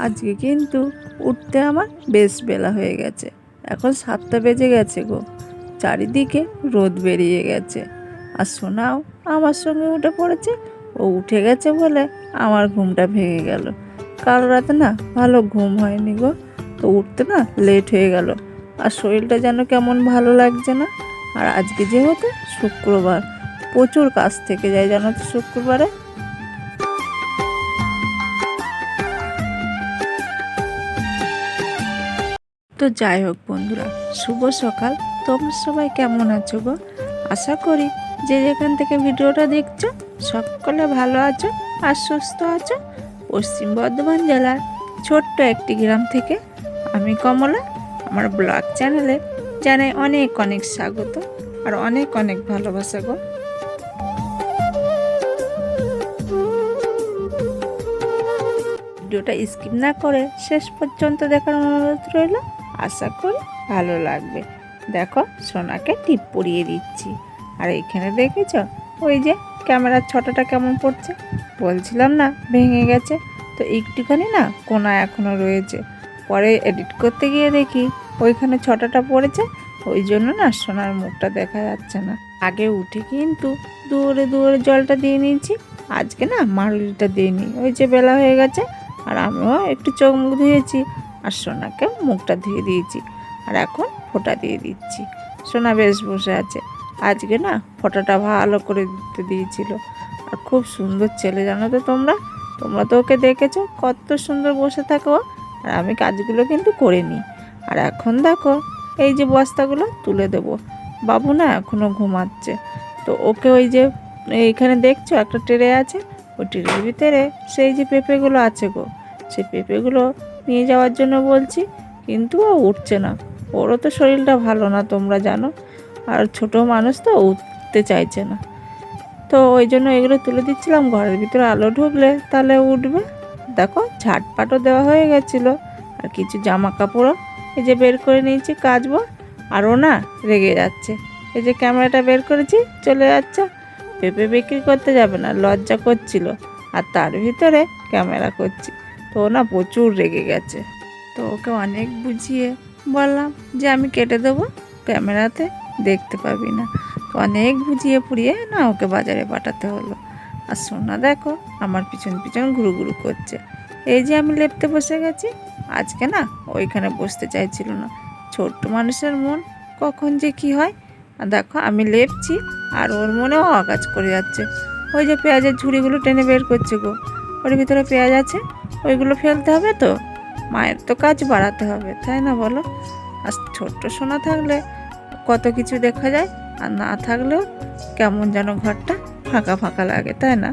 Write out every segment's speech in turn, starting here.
আজকে কিন্তু উঠতে আমার বেশ বেলা হয়ে গেছে, এখন 7টা বেজে গেছে গো। চারিদিকে রোদ বেরিয়ে গেছে, আর সোনাও আমার সঙ্গে উঠে পড়েছে। ও উঠে গেছে বলে আমার ঘুমটা ভেঙে গেল। কাল রাতে না ভালো ঘুম হয়নি গো, তো উঠতে না লেট হয়ে গেল, আর শরীরটা যেন কেমন ভালো লাগছে না। আর আজকে যেহেতু শুক্রবার, প্রচুর কাজ থেকে যায় জানো তো শুক্রবারে। তো যাই হোক বন্ধুরা, শুভ সকাল। তোমরা সবাই কেমন আছো গো? আশা করি যে যেখান থেকে ভিডিওটা দেখছো সকলে ভালো আছো আর সুস্থ আছো। পশ্চিম বর্ধমান জেলার ছোট্ট একটি গ্রাম থেকে আমি কমলা আমার ব্লগ চ্যানেলে জানাই অনেক অনেক স্বাগত আর অনেক অনেক ভালোবাসা গো। ভিডিওটা স্কিপ না করে শেষ পর্যন্ত দেখার অনুরোধ রইল, আশা করি ভালো লাগবে। দেখো সোনাকে টিপ পরিয়ে দিচ্ছি, আর এখানে দেখেছ ওই যে ক্যামেরার ছটাটা কেমন পড়ছে, বলছিলাম না ভেঙে গেছে, তো একটুখানি না কোনা এখনও রয়েছে। পরে এডিট করতে গিয়ে দেখি ওইখানে ছটাটা পড়েছে, ওই জন্য না সোনার মুখটা দেখা যাচ্ছে না। আগে উঠে কিন্তু দূরে দূরে জলটা দিয়ে নিয়েছি, আজকে না মারুলিটা দিইনি, ওই যে বেলা হয়ে গেছে। আর আমিও একটু চোখ মুখ ধুয়েছি, আর সোনাকে মুখটা ধুয়ে দিয়েছি, আর এখন ফোঁটা দিয়ে দিচ্ছি। সোনা বেশ বসে আছে, আজকে না ফোঁটাটা ভালো করে দিতে দিয়েছিল। আর খুব সুন্দর ছেলে জানো তো তোমরা তো ওকে দেখেছো কত সুন্দর বসে থাকো। আর আমি কাজগুলো কিন্তু করে নিই। আর এখন দেখো এই যে বস্তাগুলো তুলে দেবো, বাবু না এখনও ঘুমাচ্ছে, তো ওকে ওই যে এইখানে দেখছো একটা ট্রে আছে, ওই ট্রের ভিতরে সেই যে পেঁপেগুলো আছে গো, সেই পেঁপেগুলো নিয়ে যাওয়ার জন্য বলছি, কিন্তু ও উঠছে না। ওরও তো শরীরটা ভালো না তোমরা জানো, আর ছোট মানুষ তো উঠতে চাইছে না, তো ওই জন্য এগুলো তুলে দিচ্ছিলাম। ঘরের ভিতরে আলো ঢুকলে তাহলে উঠবে। দেখো ঝাটপাটও দেওয়া হয়ে গেছিলো, আর কিছু জামা কাপড়ও এই যে বের করে নিয়েছি কাচবো। আরও না রেগে যাচ্ছে, এই যে ক্যামেরাটা বের করেছি চলে যাচ্ছে, পেঁপে বিক্রি করতে যাবে না, লজ্জা করছিল, আর তার ভিতরে ক্যামেরা করছি, তো না প্রচুর রেগে গেছে। তো ওকে অনেক বুঝিয়ে বললাম যে আমি কেটে দেবো, ক্যামেরাতে দেখতে পাবি না, তো অনেক বুঝিয়ে পুড়িয়ে না ওকে বাজারে পাঠাতে হলো। আর সোনা দেখো আমার পিছন পিছন ঘুরু ঘুরু করছে। এই যে আমি লেপতে বসে গেছি, আজকে না ওইখানে বসতে চাইছিল না। ছোট্ট মানুষের মন কখন যে কি হয়। আর দেখো আমি লেপছি, আর ওর মনেও আকাজ করে যাচ্ছে। ওই যে পেঁয়াজের ঝুড়িগুলো টেনে বের করছে গো, ওর ভিতরে পেঁয়াজ আছে, ওইগুলো ফেলতে হবে, তো মায়ের তো কাজ বাড়াতে হবে, তাই না বলো? আর ছোট্ট সোনা থাকলে কত কিছু দেখা যায়, আর না থাকলেও কেমন যেন ঘরটা ফাঁকা ফাঁকা লাগে, তাই না?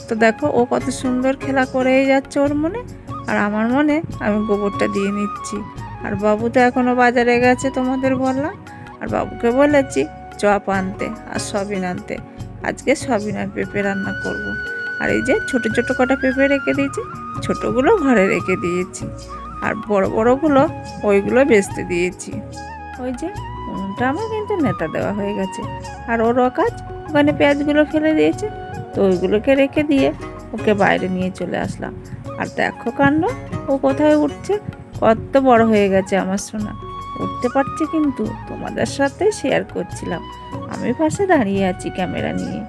তো দেখো ও কত সুন্দর খেলা করেই যাচ্ছে ওর মনে, আর আমার মনে আমি গোবরটা দিয়ে নিচ্ছি। আর বাবু তো এখনও বাজারে গেছে তোমাদের বললাম, আর বাবুকে বলেছি চপ আনতে আর সবিন আনতে, আজকে সবিন আর পেঁপে রান্না করব। আর এই যে ছোট ছোট কটা পেঁপে রেখে দিয়েছি, ছোটোগুলো ঘরে রেখে দিয়েছি, আর বড় বড়গুলো ওইগুলো বেচতে দিয়েছি। ওই যে উনুনটা আমার কিন্তু নেতা দেওয়া হয়ে গেছে, আর ওরও কাজ ওখানে পেঁয়াজগুলো ফেলে দিয়েছে, তো ওইগুলোকে রেখে দিয়ে ওকে বাইরে নিয়ে চলে আসলাম। আর দেখো কাণ্ড, ও কোথায় উঠছে, কত বড় হয়ে গেছে আমার সোনা, উঠতে পারছে, কিন্তু তোমাদের সাথে শেয়ার করছিলাম। আমি পাশে দাঁড়িয়ে আছি ক্যামেরা নিয়ে,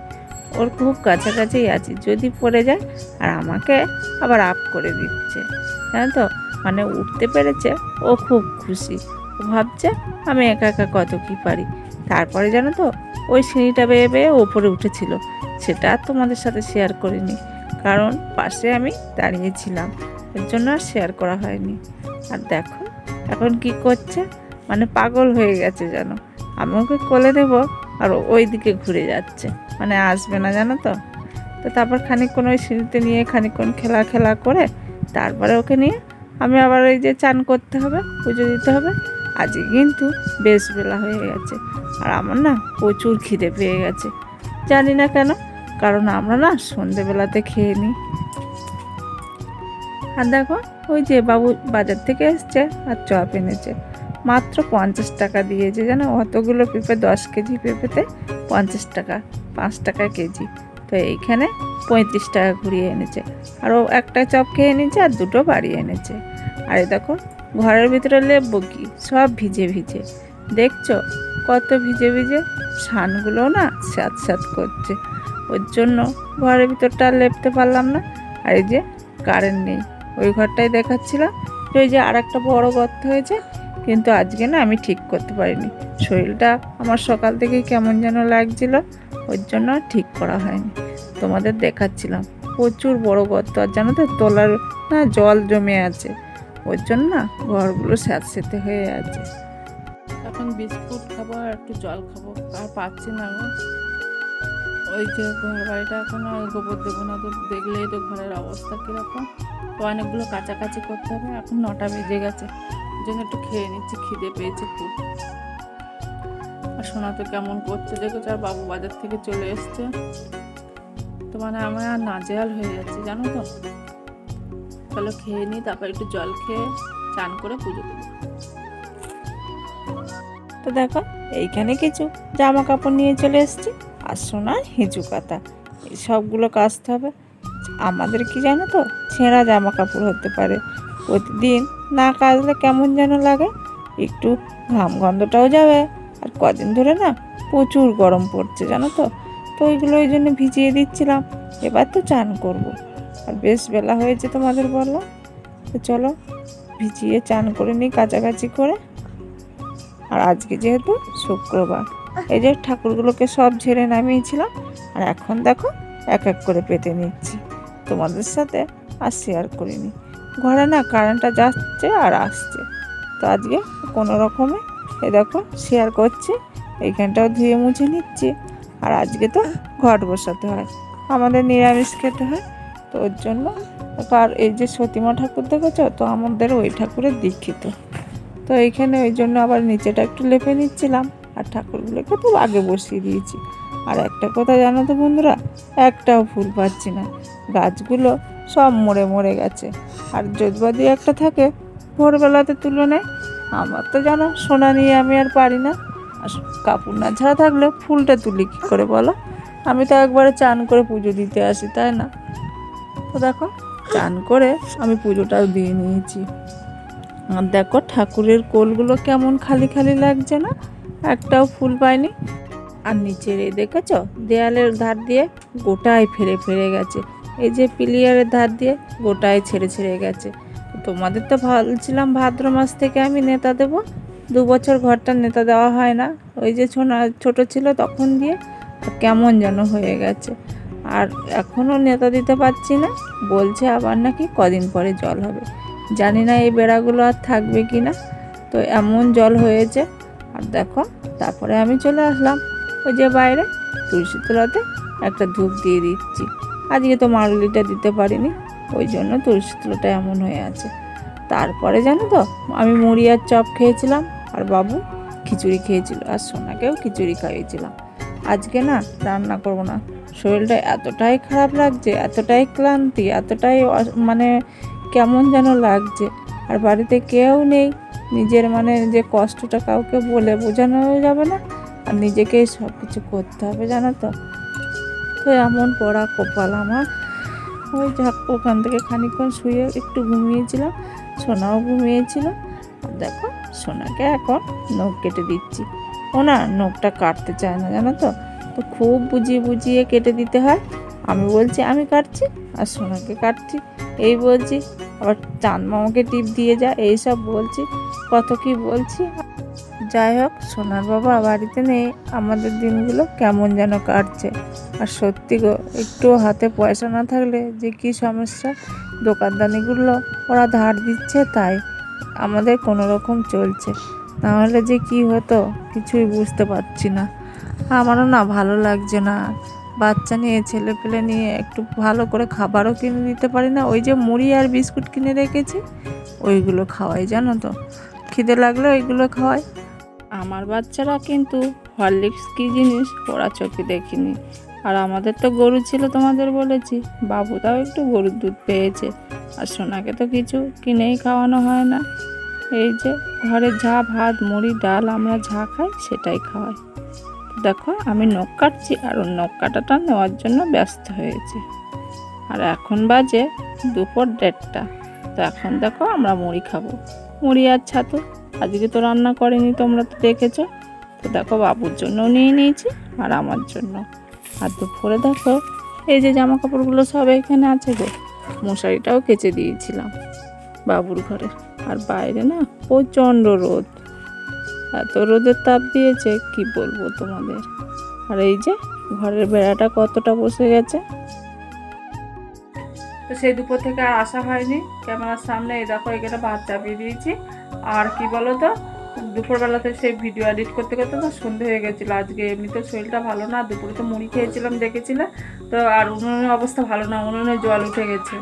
ওর খুব কাছাকাছিই আছি, যদি পড়ে যায়, আর আমাকে আবার আপ করে দিচ্ছে, জানো তো, মানে উঠতে পেরেছে, ও খুব খুশি, ও ভাবছে আমি একা একা কত কী পারি। তারপরে জানো তো ওই সিঁড়িটা বেয়ে বেয়ে ওপরে উঠেছিল, সেটা আর তোমাদের সাথে শেয়ার করিনি, কারণ পাশে আমি দাঁড়িয়েছিলাম, এর জন্য আর শেয়ার করা হয়নি। আর দেখো এখন কি করছে, মানে পাগল হয়ে গেছে জানো, আমি ওকে কোলে দেবো আর ওই দিকে ঘুরে যাচ্ছে, মানে আসবে না জানো তো। তো তারপর খানিকক্ষণ ওই সিঁড়িতে নিয়ে খানিকক্ষণ খেলা করে তারপরে ওকে নিয়ে আমি আবার ওই যে চান করতে হবে, পুজো দিতে হবে। আজকে কিন্তু বেশ বেলা হয়ে গেছে, আর আমার না প্রচুর খিদে পেয়ে গেছে, জানি না কেন, কারণ আমরা না সন্ধেবেলাতে খেয়ে নিই। আর দেখো ওই যে বাবু বাজার থেকে এসছে আর চপ এনেছে, মাত্র 50 টাকা দিয়েছে, জানো, অতগুলো পেঁপে 10 কেজি পেঁপেতে 50 টাকা, 5 টাকা কেজি, তো এইখানে 35 টাকা ঘুরিয়ে এনেছে। আরও একটা চপ খেয়ে নিয়েছে আর দুটো বাড়ি এনেছে। আর এই দেখো ঘরের ভিতরে লেপবো কি, সব ভিজে ভিজে, দেখছো কত ভিজে ভিজে, সানগুলো না স্যাঁত স্যাঁত করছে, ওর জন্য ঘরের ভিতরটা আর লেপতে পারলাম না। আর এই যে কারেন্ট নেই, ওই ঘরটাই দেখাচ্ছিলাম যে ওই যে আর একটা বড় গর্ত হয়েছে, কিন্তু আজকে না আমি ঠিক করতে পারিনি, শরীরটা আমার সকাল থেকে কেমন যেন লাগছিল, ওর জন্য ঠিক করা হয়নি। তোমাদের দেখাচ্ছিলাম প্রচুর বড় গর্ত, আর জানো তো তলার না জল জমে আছে, ওর জন্য না ঘরগুলো স্যাঁতসেঁতে হয়ে আছে। এখন বিস্কুট খাবো আর একটু জল খাবো, আর পাচ্ছি না গো। ওই যে ঘর বাড়িটা এখন আর গোবর দেবো না, তো দেখলেই তো ঘরের অবস্থা কীরকম, তো অনেকগুলো কাছাকাছি করতে হবে। এখন 9টা বেজে গেছে, ওই জন্য একটু খেয়ে নিচ্ছি, খিদে পেয়েছে খুব। আর সোনা তো কেমন করছে দেখেছো, আর বাবু বাজার থেকে চলে এসছে, তো মানে আমি আর নাজেহাল হয়ে যাচ্ছি জানো তো। চলো খেয়ে নিই, তারপর একটু জল খেয়ে চান করে পুজো দেবো। তো দেখো এইখানে কিছু জামা কাপড় নিয়ে চলে এসেছি, আর সোনার হিঁচু কাতা, এই সবগুলো কাচতে হবে। আমাদের কি জানো তো, ছেঁড়া জামা কাপড় হতে পারে, প্রতিদিন না কাচলে কেমন যেন লাগে, একটু ঘাম গন্ধটাও যাবে, আর কদিন ধরে না প্রচুর গরম পড়ছে জানো তো, তো ওইগুলো ওই জন্য ভিজিয়ে দিচ্ছিলাম। এবার তো চান করব, আর বেশ বেলা হয়েছে তোমাদের বললাম, তো চলো ভিজিয়ে চান করে নিই কাছাকাছি করে। আর আজকে যেহেতু শুক্রবার, এই যে ঠাকুরগুলোকে সব ঝেড়ে নামিয়েছিলাম, আর এখন দেখো এক এক করে পেতে নিচ্ছি, তোমাদের সাথে আর শেয়ার করিনি। ঘরে না কারেন্টটা যাচ্ছে আর আসছে, তো আজকে কোনো রকমে এ দেখো শেয়ার করছি, এইখানটাও ধুয়ে মুছে নিচ্ছি। আর আজকে তো ঘট বসাতে হয়, আমাদের নিরামিষ খেতে হয়, তো ওর জন্য। আর এই যে সতীমা ঠাকুর দেখেছো তো, আমাদের ওই ঠাকুরের দীক্ষিত, তো এইখানে ওই জন্য আবার নিচেটা একটু লেপে নিচ্ছিলাম, আর ঠাকুরগুলোকে তো আগে বসিয়ে দিয়েছি। আর একটা কথা জানো তো বন্ধুরা, একটাও ফুল পাচ্ছি না, গাছগুলো সব মরে মরে গেছে। আর যদি একটা থাকে ভোরবেলাতে তুলে নেয়, আমার তো জানো সোনা নিয়ে আমি আর পারি না, আর কাপড় না ছাড়া থাকলে ফুলটা তুলি কী করে বলো, আমি তো একবারে চান করে পুজো দিতে আসি তাই না। তো দেখো চান করে আমি পুজোটাও দিয়ে নিয়েছি, আর দেখো ঠাকুরের কোলগুলো কেমন খালি খালি লাগছে না, একটাও ফুল পাইনি। আর নিচের এই দেখেছো দেয়ালের ধার দিয়ে গোটায় ফেরে ফেরে গেছে, এই যে পিলিয়ারের ধার দিয়ে গোটায় ছেড়ে ছেড়ে গেছে। তোমাদের তো ভাবছিলাম ভাদ্র মাস থেকে আমি নেতা দেবো, 2 বছর ঘরটা নেতা দেওয়া হয় না, ওই যে ছোট ছিল তখন দিয়ে, আর কেমন যেন হয়ে গেছে, আর এখনও নেতা দিতে পারছি না, বলছে আবার নাকি কদিন পরে জল হবে, জানি না এই বেড়াগুলো আর থাকবে কি না, তো এমন জল হয়েছে। আর দেখো তারপরে আমি চলে আসলাম ওই যে বাইরে তুলসী তলাতে একটা ধূপ দিয়ে দিচ্ছি, আজকে তো মারুলিটা দিতে পারিনি, ওই জন্য তুলসী তলাটা এমন হয়ে আছে। তারপরে জানো তো আমি মুড়ি আর চপ খেয়েছিলাম, আর বাবু খিচুড়ি খেয়েছিল, আর সোনাকেও খিচুড়ি খাইয়েছিলাম। আজকে না রান্না করবো না, শরীরটা এতটাই খারাপ লাগছে, এতটাই ক্লান্তি, এতটাই মানে কেমন যেন লাগছে, আর বাড়িতে কেউ নেই, নিজের মানে যে কষ্টটা কাউকে বলে বোঝানো যাবে না, আর নিজেকেই সব কিছু করতে হবে জানো তো। তো এমন পড়া কপাল আমার, ওই ওখান থেকে খানিকক্ষণ শুয়ে একটু ঘুমিয়েছিলাম, সোনাও ঘুমিয়েছিল। আর দেখো সোনাকে এখন নখ কেটে দিচ্ছি, ও না নখটা কাটতে চায় না জানো তো, তো খুব বুঝিয়ে বুঝিয়ে কেটে দিতে হয়। আমি বলছি আমি কাটছি, আর সোনাকে কাটছি এই বলছি, আবার চাঁদ মামাকে টিপ দিয়ে যা, এইসব বলছি, কত কি বলছি। যাই হোক সোনার বাবা বাড়িতে নেই, আমাদের দিনগুলো কেমন যেন কাটছে। আর সত্যি গো একটু হাতে পয়সা না থাকলে যে কি সমস্যা, দোকানদানিগুলো ওরা ধার দিচ্ছে, তাই আমাদের কোনো রকম চলছে, নাহলে যে কি হতো কিছুই বুঝতে পারছি না। আমারও না ভালো লাগছে না, বাচ্চা নিয়ে ছেলে পেলে নিয়ে একটু ভালো করে খাবারও কিনে দিতে পারি না, ওই যে মুড়ি আর বিস্কুট কিনে রেখেছি ওইগুলো খাওয়াই জানো তো, খিদে লাগলে ওইগুলো খাওয়াই। আমার বাচ্চারা কিন্তু হরলিক্স কী জিনিস ওরা চোখে দেখিনি, আর আমাদের তো গরু ছিল তোমাদের বলেছি, বাবুটাও একটু গরুর দুধ পেয়েছে, আর সোনাকে তো কিছু কিনেই খাওয়ানো হয় না, এই যে ঘরে যা ভাত মুড়ি ডাল আমরা যা খাই সেটাই খাওয়াই। দেখো আমি নখ কাটছি আর ওর নখ কাটাটা নেওয়ার জন্য ব্যস্ত হয়েছে। আর এখন বাজে দুপুর 1:30। তো এখন দেখো আমরা মুড়ি খাবো, মুড়ি আর ছাতু। আজকে তো রান্না করেনি, তোমরা তো দেখেছো। তো দেখো বাবুর জন্যও নিয়ে নিয়েছি আর আমার জন্য। আর দুপুরে দেখো এই যে জামা কাপড়গুলো সব এখানে আছে গো, মশারিটাও কেচে দিয়েছিলাম বাবুর ঘরে। আর বাইরে না প্রচণ্ড রোদ, এত রোদের তাপ দিয়েছে কি বলবো তোমাদের। আর এই যে ঘরের বেড়াটা কতটা বসে গেছে। তো সেই দুপুর থেকে আর আসা হয়নি ক্যামেরার সামনে। এই দেখো এখানে ভাত চাপিয়ে দিয়েছি। আর কি বলো তো, দুপুরবেলাতে সেই ভিডিও এডিট করতে করতে তো সন্ধে হয়ে গেছিলো। আজকে এমনিতে শরীরটা ভালো না, দুপুরে তো মুড়ি খেয়েছিলাম দেখেছিলে তো। আর উনুনের অবস্থা ভালো না, উনুনে জল উঠে গেছে।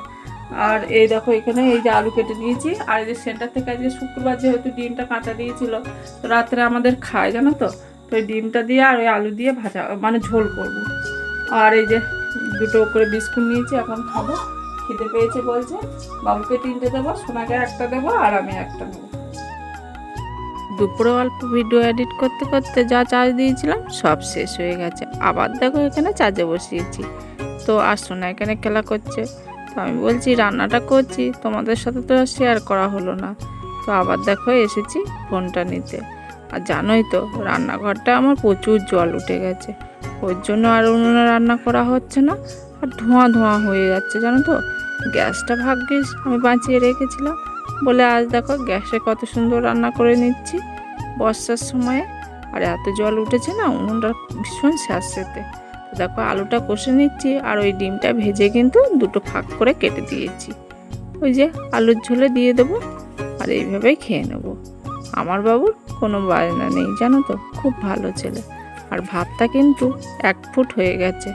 আর এই দেখো এখানে এই যে আলু কেটে নিয়েছি। আর এই যে সেন্টার থেকে আজকে শুক্রবার যেহেতু ডিমটা কাঁচা দিয়েছিল, তো রাত্রে আমাদের খায় জানো তো। তো ওই ডিমটা দিয়ে আর ওই আলু দিয়ে ভাজা মানে ঝোল করব। আর এই যে দুটো করে বিস্কুট নিয়েছি, এখন খাবো। খেতে পেয়েছে বলছে, বাবুকে 3টে দেবো, সোনাকে 1টা দেবো আর আমি 1টা নেবো। দুপুরে অল্প ভিডিও এডিট করতে করতে যা চার্জ দিয়েছিলাম সব শেষ হয়ে গেছে। আবার দেখো এখানে চার্জে বসিয়েছি। তো আর সোনা এখানে খেলা করছে। তো আমি বলছি রান্নাটা করছি, তোমাদের সাথে তো শেয়ার করা হলো না। তো আবার দেখো এসেছি ফোনটা নিতে। আর জানোই তো রান্নাঘরটা আমার প্রচুর জল উঠে গেছে, ওর জন্য আর উনুনে রান্না করা হচ্ছে না। আর ধোঁয়া ধোঁয়া হয়ে যাচ্ছে জানো তো। গ্যাসটা ভাগ্যিস আমি বাঁচিয়ে রেখেছিলাম বলে আজ দেখো গ্যাসে কত সুন্দর রান্না করে নিচ্ছি বর্ষার সময়ে। আর এত জল উঠেছে না, উনুনটা ভীষণ স্যাঁতসেঁতে। তো দেখো আলুটা কষে নিচ্ছি আর ওই ডিমটা ভেজে কিন্তু দুটো ফাঁক করে কেটে দিয়েছি, ওই যে আলুর ঝোলে দিয়ে দেবো। আর এইভাবেই খেয়ে নেবো। আমার বাবুর কোনো বায়না নেই জানো তো, খুব ভালো ছেলে। আর ভাতটা কিন্তু 1 ফুট হয়ে গেছে,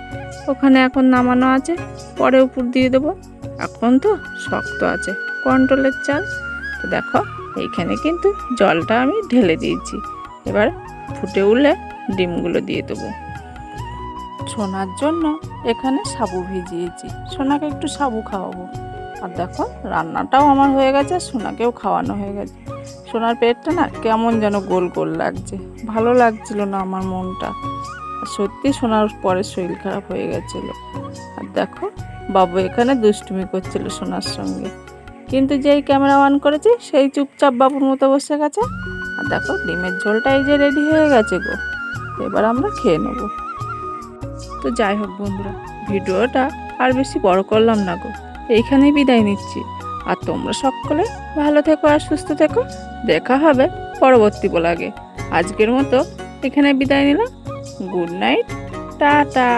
ওখানে এখন নামানো আছে, পরে উপর দিয়ে দেবো। এখন তো শক্ত আছে কন্ট্রোলের চাল। তো দেখো এইখানে কিন্তু জলটা আমি ঢেলে দিয়েছি, এবার ফুটে উঠলে ডিমগুলো দিয়ে দেবো। সোনার জন্য এখানে সাবু ভিজিয়েছি, সোনাকে একটু সাবু খাওয়াবো। আর দেখো রান্নাটাও আমার হয়ে গেছে, সোনাকেও খাওয়ানো হয়ে গেছে। সোনার পেটটা না কেমন যেন গোল গোল লাগছে, ভালো লাগছিল না আমার মনটা। আর সত্যি সোনার পরে শরীর খারাপ হয়ে গেছিলো। আর দেখো বাবু এখানে দুষ্টুমি করছিল সোনার সঙ্গে, কিন্তু যেই ক্যামেরা অন করেছি সেই চুপচাপ বাবুর মতো বসে গেছে। আর দেখো ডিমের ঝোলটা এই যে রেডি হয়ে গেছে গো, এবার আমরা খেয়ে নেব। তো যাই হোক বন্ধুরা, ভিডিওটা আর বেশি বড় করলাম না গো, এইখানেই বিদায় নিচ্ছি। আর তোমরা সকলে ভালো থেকো আর সুস্থ থেকো, দেখা হবে পরবর্তী ব্লগে। আজকের মতো এখানে বিদায় নিলাম, গুড নাইট, টাটা।